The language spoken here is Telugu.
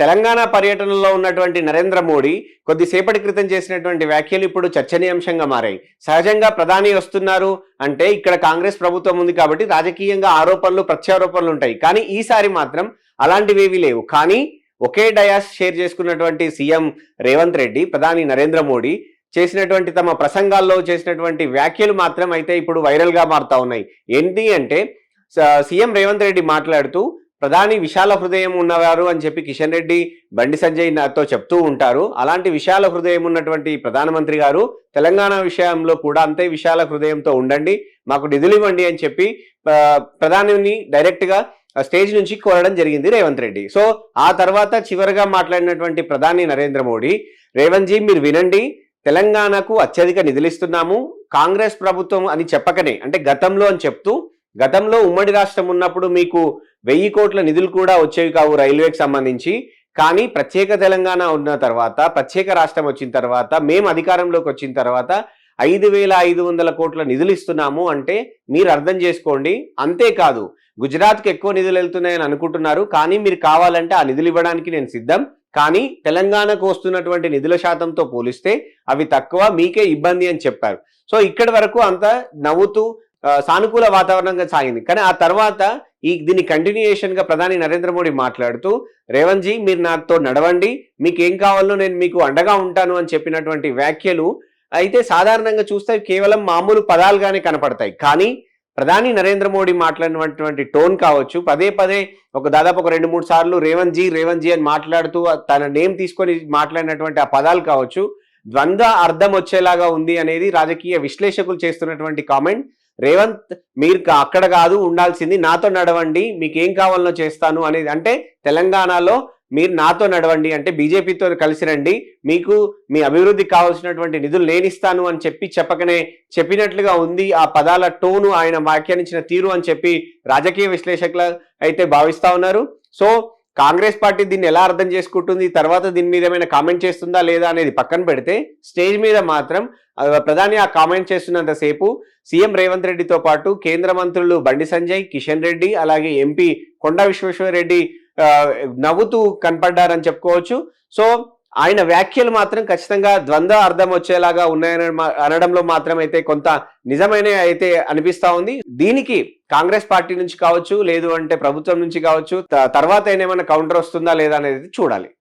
తెలంగాణ పర్యటనలో ఉన్నటువంటి నరేంద్ర మోడీ కొద్దిసేపటి క్రితం చేసినటువంటి వ్యాఖ్యలు ఇప్పుడు చర్చనీయాంశంగా మారాయి. సహజంగా ప్రధాని వస్తున్నారు అంటే ఇక్కడ కాంగ్రెస్ ప్రభుత్వం ఉంది కాబట్టి రాజకీయంగా ఆరోపణలు ప్రత్యారోపణలు ఉంటాయి. కానీ ఈసారి మాత్రం అలాంటివేవీ లేవు. కానీ ఒకే డయాస్ షేర్ చేసుకున్నటువంటి సీఎం రేవంత్ రెడ్డి, ప్రధాని నరేంద్ర మోడీ చేసినటువంటి తమ ప్రసంగాల్లో చేసినటువంటి వ్యాఖ్యలు మాత్రం అయితే ఇప్పుడు వైరల్గా మారుతా ఉన్నాయి. ఏంటి అంటే సీఎం రేవంత్ రెడ్డి మాట్లాడుతూ ప్రధాని విశాల హృదయం ఉన్నవారు అని చెప్పి కిషన్ రెడ్డి, బండి సంజయ్ నాతో చెప్తూ ఉంటారు. అలాంటి విశాల హృదయం ఉన్నటువంటి ప్రధానమంత్రి గారు తెలంగాణ విషయంలో కూడా అంతే విశాల హృదయంతో ఉండండి, మాకు నిధులు ఇవ్వండి అని చెప్పి ప్రధానిని డైరెక్ట్ గా స్టేజ్ నుంచి కోరడం జరిగింది రేవంత్ రెడ్డి. సో ఆ తర్వాత చివరిగా మాట్లాడినటువంటి ప్రధాని నరేంద్ర మోడీ, రేవంత్ జీ మీరు వినండి, తెలంగాణకు అత్యధిక నిధులు ఇస్తున్నాము, కాంగ్రెస్ ప్రభుత్వం అని చెప్పకనే అంటే గతంలో అని చెప్తూ, గతంలో ఉమ్మడి రాష్ట్రం ఉన్నప్పుడు మీకు 1000 కోట్ల నిధులు కూడా వచ్చేవి కావు రైల్వేకి సంబంధించి. కానీ ప్రత్యేక తెలంగాణ ఉన్న తర్వాత, ప్రత్యేక రాష్ట్రం వచ్చిన తర్వాత, మేము అధికారంలోకి వచ్చిన తర్వాత 5500 కోట్ల నిధులు ఇస్తున్నాము అంటే మీరు అర్థం చేసుకోండి. అంతేకాదు గుజరాత్కి ఎక్కువ నిధులు వెళ్తున్నాయని అనుకుంటున్నారు, కానీ మీరు కావాలంటే ఆ నిధులు ఇవ్వడానికి నేను సిద్ధం, కానీ తెలంగాణకు వస్తున్నటువంటి నిధుల శాతంతో పోలిస్తే అవి తక్కువ, మీకే ఇబ్బంది అని చెప్పారు. సో ఇక్కడి వరకు అంతా నవ్వుతూ సానుకూల వాతావరణంగా సాగింది. కానీ ఆ తర్వాత దీని కంటిన్యూయేషన్ గా ప్రధాని నరేంద్ర మోడీ మాట్లాడుతూ, రేవంత్ జీ మీరు నాతో నడవండి, మీకు ఏం కావాలో నేను మీకు అండగా ఉంటాను అని చెప్పినటువంటి వ్యాఖ్యలు అయితే సాధారణంగా చూస్తే కేవలం మామూలు పదాలుగానే కనపడతాయి. కానీ ప్రధాని నరేంద్ర మోడీ మాట్లాడినటువంటి టోన్ కావచ్చు, పదే పదే దాదాపు ఒక 2-3 సార్లు రేవంత్ జీ అని మాట్లాడుతూ తన నేమ్ తీసుకొని మాట్లాడినటువంటి ఆ పదాలు కావచ్చు, ద్వంద్వ అర్థం వచ్చేలాగా ఉంది అనేది రాజకీయ విశ్లేషకులు చేస్తున్నటువంటి కామెంట్. రేవంత్ మీరు అక్కడ కాదు ఉండాల్సింది, నాతో నడవండి, మీకు ఏం కావాలనో చేస్తాను అనేది. అంటే తెలంగాణలో మీరు నాతో నడవండి అంటే బీజేపీతో కలిసి రండి, మీకు మీ అభివృద్ధికి కావాల్సినటువంటి నిధులు నేనిస్తాను అని చెప్పకనే చెప్పినట్లుగా ఉంది ఆ పదాల టోను, ఆయన వ్యాఖ్యానించిన తీరు అని చెప్పి రాజకీయ విశ్లేషకులు అయితే భావిస్తా ఉన్నారు. సో కాంగ్రెస్ పార్టీ దీన్ని ఎలా అర్థం చేసుకుంటుంది, తర్వాత దీని మీద ఏమైనా కామెంట్ చేస్తుందా లేదా అనేది పక్కన పెడితే, స్టేజ్ మీద మాత్రం ప్రధాని ఆ కామెంట్ చేస్తున్నంతసేపు సీఎం రేవంత్ రెడ్డితో పాటు కేంద్ర మంత్రులు బండి సంజయ్, కిషన్ రెడ్డి, అలాగే ఎంపీ కొండా విశ్వేశ్వరరెడ్డి నవ్వుతూ కనపడ్డారని చెప్పుకోవచ్చు. సో ఆయన వ్యాఖ్యలు మాత్రం ఖచ్చితంగా ద్వంద్వ అర్థం వచ్చేలాగా ఉన్నాయని అనడంలో మాత్రం అయితే కొంత నిజమైన అయితే అనిపిస్తా ఉంది. దీనికి కాంగ్రెస్ పార్టీ నుంచి కావచ్చు, లేదు అంటే ప్రభుత్వం నుంచి కావచ్చు, తర్వాత ఏమైనా కౌంటర్ వస్తుందా లేదా అనేది చూడాలి.